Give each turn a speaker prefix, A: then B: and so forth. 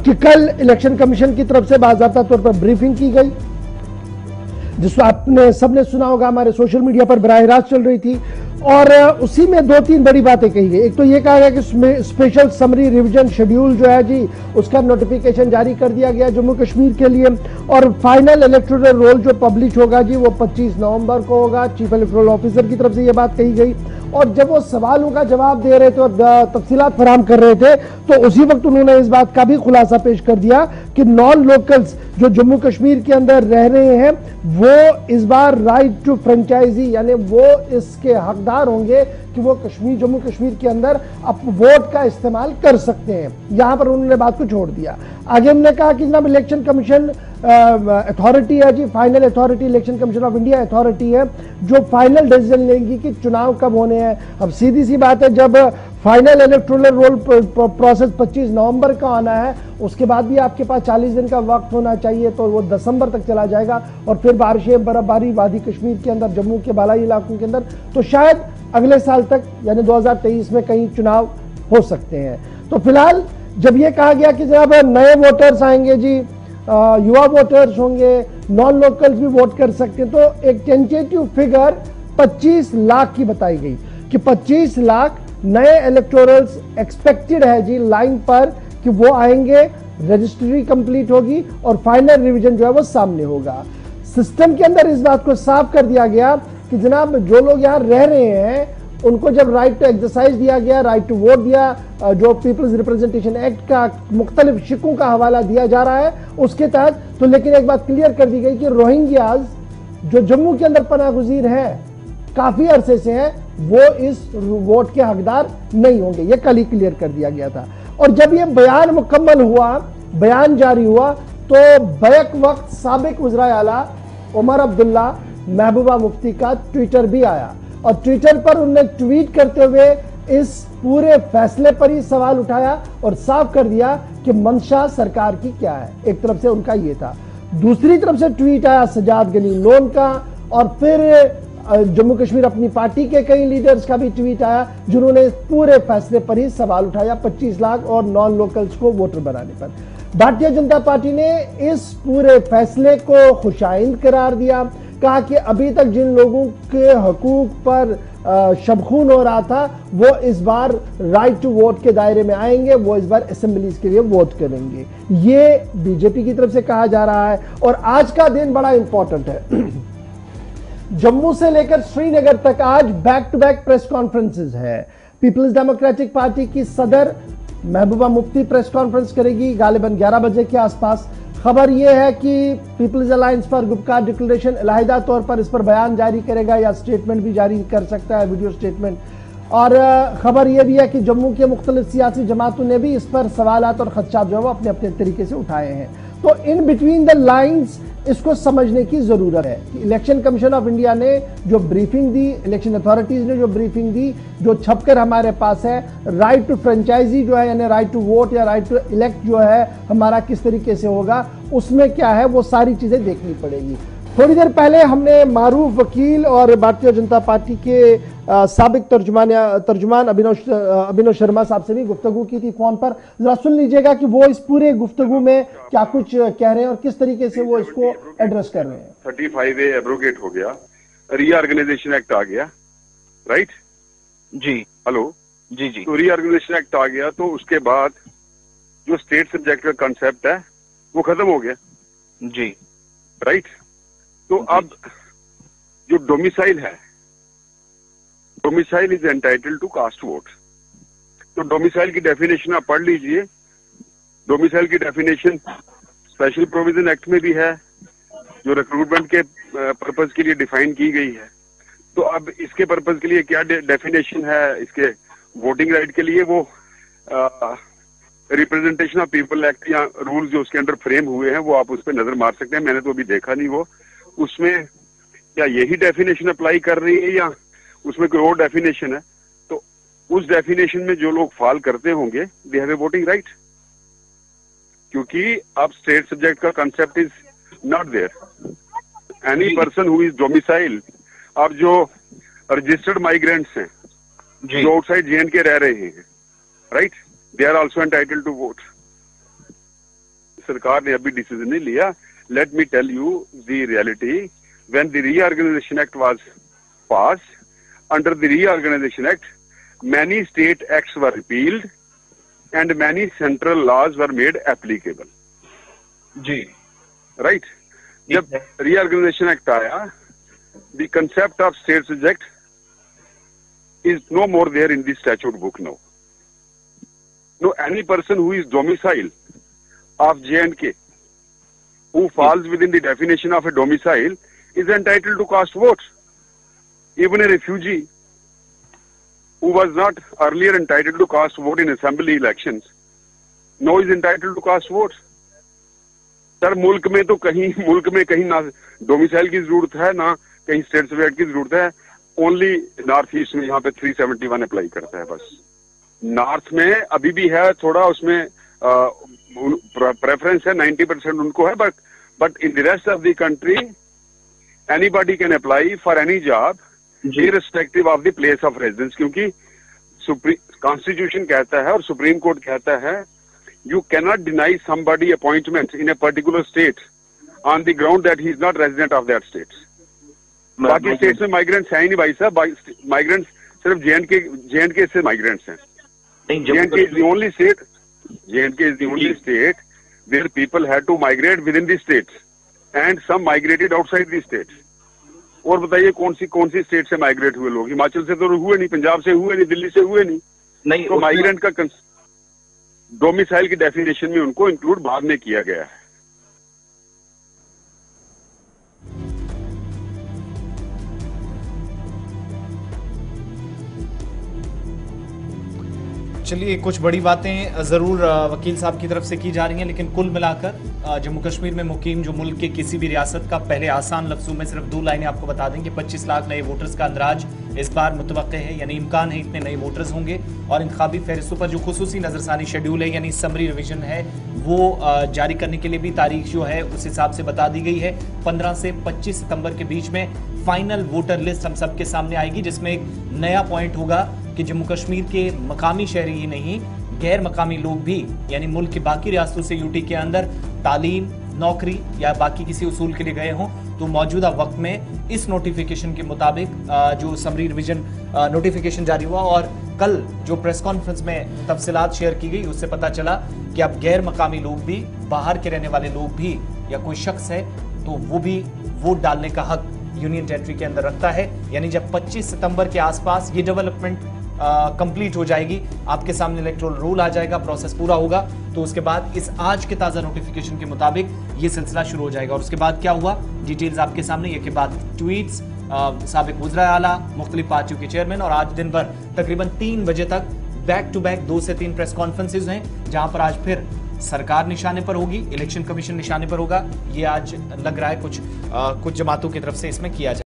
A: कि कल election commission की तरफ से बाकायदा तौर पर ब्रीफिंग की गई, जिसको आपने सबने सुना होगा, हमारे सोशल मीडिया पर बराह रास्त चल रही थी। और उसी में दो तीन बड़ी बातें कही गई। एक तो ये कहा गया कि स्पेशल समरी रिवीजन शेड्यूल जो है जी, उसका नोटिफिकेशन जारी कर दिया गया जम्मू कश्मीर के लिए। और फाइनल इलेक्टोरल रोल जो पब्लिश होगा जी, वो 25 नवंबर को होगा। चीफ इलेक्टोरल ऑफिसर की तरफ से ये बात कही गई। और जब वो सवालों का जवाब दे रहे थे और तफसीलात फराहम कर रहे थे, तो उसी वक्त उन्होंने इस बात का भी खुलासा पेश कर दिया कि नॉन लोकल्स जो जम्मू कश्मीर के अंदर रह रहे हैं, वो इस बार राइट टू फ्रेंचाइजी, यानी वो इसके हकदार होंगे कि वो जम्मू कश्मीर के अंदर अब वोट का इस्तेमाल कर सकते हैं। यहां पर उन्होंने बात को छोड़ दिया। आगे हमने कहा कि जनाब इलेक्शन कमीशन अथॉरिटी है जी, final authority election commission of India authority है, जो फाइनल डिसीजन लेंगी कि चुनाव कब होने हैं। अब सीधी सी बात है, जब फाइनल इलेक्टोरल रोल प्रोसेस 25 नवंबर का आना है, उसके बाद भी आपके पास 40 दिन का वक्त होना चाहिए, तो वो दिसंबर तक चला जाएगा। और फिर बारिशें, बर्फबारी वादी कश्मीर के अंदर, जम्मू के बालाई इलाकों के अंदर, तो शायद अगले साल तक यानी 2023 में कहीं चुनाव हो सकते हैं। तो फिलहाल जब ये कहा गया कि जनाब नए वोटर्स आएंगे जी, युवा वोटर्स होंगे, नॉन लोकल्स भी वोट कर सकते हैं, तो एक टेंटेटिव फिगर 25 लाख की बताई गई कि 25 लाख नए इलेक्टोरल्स एक्सपेक्टेड है जी लाइन पर, कि वो आएंगे, रजिस्ट्री कंप्लीट होगी और फाइनल रिवीजन जो है वो सामने होगा। सिस्टम के अंदर इस बात को साफ कर दिया गया कि जनाब जो लोग यहां रह रहे हैं, उनको जब राइट टू एक्सरसाइज दिया गया, राइट टू वोट दिया, जो पीपल्स रिप्रेजेंटेशन एक्ट का मुख्तलिफ शिकों का हवाला दिया जा रहा है उसके तहत, तो लेकिन एक बात क्लियर कर दी गई कि रोहिंग्याज जो जम्मू के अंदर पनाह गुज़ीर है, काफी अरसे से हैं, वो इस वोट के हकदार नहीं होंगे। ये कल ही क्लियर कर दिया गया था। और जब ये बयान मुकम्मल हुआ, बयान जारी हुआ, तो बैक वक्त साबिक वज़ीर आला उमर अब्दुल्ला महबूबा मुफ्ती का ट्विटर भी आया और ट्विटर पर उन्होंने ट्वीट करते हुए इस पूरे फैसले पर ही सवाल उठाया और साफ कर दिया कि मंशा सरकार की क्या है। एक तरफ से उनका ये था, दूसरी तरफ से ट्वीट आया सजाद गनी लोन का, और फिर जम्मू कश्मीर अपनी पार्टी के कई लीडर्स का भी ट्वीट आया जिन्होंने इस पूरे फैसले पर ही सवाल उठाया 25 लाख और नॉन लोकल्स को वोटर बनाने पर। भारतीय जनता पार्टी ने इस पूरे फैसले को खुशाइंद करार दिया, कहा कि अभी तक जिन लोगों के हकूक पर शबखून हो रहा था, वो इस बार राइट टू वोट के दायरे में आएंगे, वो इस बार असेंबलीज के लिए वोट करेंगे। ये बीजेपी की तरफ से कहा जा रहा है। और आज का दिन बड़ा इंपॉर्टेंट है। जम्मू से लेकर श्रीनगर तक आज back to back press conferences है। पीपल्स डेमोक्रेटिक पार्टी की सदर महबूबा मुफ्ती प्रेस कॉन्फ्रेंस करेगी गालिबन 11 बजे के आसपास। खबर यह है कि पीपल्स अलायंस फॉर गुपकार डिक्लेरेशन अलहदा तौर पर इस पर बयान जारी करेगा या स्टेटमेंट भी जारी कर सकता है, वीडियो स्टेटमेंट। और खबर यह भी है कि जम्मू के मुख्तलिफ सियासी जमातों ने भी इस पर सवालात और खदशात जो है वो अपने अपने तरीके से उठाए हैं। तो इन बिटवीन द लाइंस इसको समझने की जरूरत है कि इलेक्शन कमीशन ऑफ इंडिया ने जो ब्रीफिंग दी, इलेक्शन अथॉरिटीज ने जो ब्रीफिंग दी, जो छपकर हमारे पास है, राइट टू फ्रेंचाइजी जो है यानी राइट टू वोट या राइट टू इलेक्ट जो है हमारा किस तरीके से होगा, उसमें क्या है वो सारी चीजें देखनी पड़ेगी। थोड़ी देर पहले हमने मारूफ वकील और भारतीय जनता पार्टी के साबिक तर्जुमान अभिनव शर्मा साहब से भी गुफ्तगू की थी फोन पर। जरा सुन लीजिएगा कि वो इस पूरे गुफ्तगू में क्या कुछ कह रहे हैं और किस तरीके से वो इसको एड्रेस कर रहे हैं।
B: 35A एब्रोगेट हो गया, रीऑर्गेनाइजेशन एक्ट आ गया, राइट
C: जी,
B: हेलो
C: जी जी,
B: तो रीऑर्गेनाइजेशन एक्ट आ गया, तो उसके बाद जो स्टेट सब्जेक्ट का कंसेप्ट है वो खत्म हो गया
C: जी,
B: राइट। तो अब जो डोमिसाइल है, domicile is entitled to cast vote. तो डोमिसाइल की डेफिनेशन आप पढ़ लीजिए। डोमिसाइल की डेफिनेशन स्पेशल प्रोविजन एक्ट में भी है, जो रिक्रूटमेंट के पर्पज के लिए डिफाइन की गई है। तो अब इसके पर्पज के लिए क्या डेफिनेशन है इसके वोटिंग राइट के लिए, वो रिप्रेजेंटेशन ऑफ पीपल एक्ट या रूल्स जो उसके अंदर फ्रेम हुए हैं वो आप उस पर नजर मार सकते हैं। मैंने तो अभी देखा नहीं वो, उसमें क्या यही डेफिनेशन अप्लाई कर रही है या उसमें कोई और डेफिनेशन है। तो उस डेफिनेशन में जो लोग फॉल करते होंगे they have a voting right, क्योंकि अब स्टेट सब्जेक्ट का concept is not there. Any person who is domicile, अब जो रजिस्टर्ड माइग्रेंट्स हैं जो आउटसाइड JNK रह रहे हैं, right, they are also entitled to vote. सरकार ने अभी डिसीजन नहीं लिया. Let me tell you the reality. When the reorganisation act was passed, under the reorganization act, many state acts were repealed and many central laws were made applicable.
C: जी.
B: Right? जब reorganization act आया, the concept of state subject is no more there in the statute book now. No, any person who is domicile of J&K, who falls within the definition of a domicile, is entitled to cast votes. Even a refugee who was not earlier entitled to cast vote in assembly elections now is entitled to cast votes. Sir मुल्क में कहीं ना domicile की जरूरत है ना कहीं state subject की जरूरत है. ओनली नॉर्थ ईस्ट में यहाँ पे 371 अप्लाई करता है बस. नॉर्थ में अभी भी है थोड़ा, उसमें प्रेफरेंस है, 90% उनको है, but in the rest of the country anybody can apply for any job irrespective of the place of residence. क्योंकि कॉन्स्टिट्यूशन कहता है और सुप्रीम कोर्ट कहता है you cannot deny somebody appointment in a particular state on the ground that he is not resident of that state. बाकी states में migrants हैं ही नहीं भाई साहब. माइग्रेंट्स सिर्फ J&K से माइग्रेंट्स हैं. J&K is the only state. J&K is the only state where people had to migrate within the states and some migrated outside the states. और बताइए कौन सी स्टेट से माइग्रेट हुए लोग? हिमाचल से तो हुए नहीं, पंजाब से हुए नहीं, दिल्ली से हुए नहीं. तो माइग्रेंट का डोमिसाइल की डेफिनेशन में उनको इंक्लूड बाद में किया गया है.
D: चलिए, कुछ बड़ी बातें जरूर वकील साहब की तरफ से की जा रही हैं, लेकिन कुल मिलाकर जम्मू कश्मीर में मुकीम जो मुल्क के किसी भी रियासत का, पहले आसान लफ्जों में सिर्फ 2 लाइनें आपको बता दें कि 25 लाख नए वोटर्स का अंदराज इस बार मुतवक्के है, यानी इम्कान है इतने नए वोटर्स होंगे. और इंतखाबी फहरिस्तों पर जो खुसूसी नजरसानी शेड्यूल है यानी समरी रिवीजन है वो जारी करने के लिए भी तारीख जो है उस हिसाब से बता दी गई है. 15 से 25 सितंबर के बीच में फाइनल वोटर लिस्ट हम सबके सामने आएगी, जिसमें एक नया पॉइंट होगा कि जम्मू कश्मीर के मकामी शहरी ही नहीं, गैर मकामी लोग भी, यानी मुल्क की बाकी रियासतों से यूटी के अंदर तालीम, नौकरी या बाकी किसी उसूल के लिए गए हों, तो मौजूदा वक्त में इस नोटिफिकेशन के मुताबिक जो समरी रिवीजन नोटिफिकेशन जारी हुआ और कल जो प्रेस कॉन्फ्रेंस में तफसीलात शेयर की गई उससे पता चला कि अब गैर मकामी लोग भी, बाहर के रहने वाले लोग भी या कोई शख्स है तो वो भी वोट डालने का हक यूनियन टेरिटरी के अंदर रखता है. यानी जब 25 सितंबर के आसपास ये डेवलपमेंट कंप्लीट हो जाएगी, आपके सामने इलेक्टोरल रोल आ जाएगा, प्रोसेस पूरा होगा, तो उसके बाद इस आज के ताज़ा नोटिफिकेशन के मुताबिक ये सिलसिला शुरू हो जाएगा. और उसके बाद क्या हुआ, डिटेल्स आपके सामने. ये के बाद ट्वीट्स, साबिक वज़ीर आला, मुख्तलिफ पार्टियों के चेयरमैन, और आज दिन भर तकरीबन 3 बजे तक बैक टू बैक 2 से 3 प्रेस कॉन्फ्रेंसेज हैं, जहां पर आज फिर सरकार निशाने पर होगी, इलेक्शन कमीशन निशाने पर होगा. ये आज लग रहा है कुछ जमातों की तरफ से इसमें किया जाए.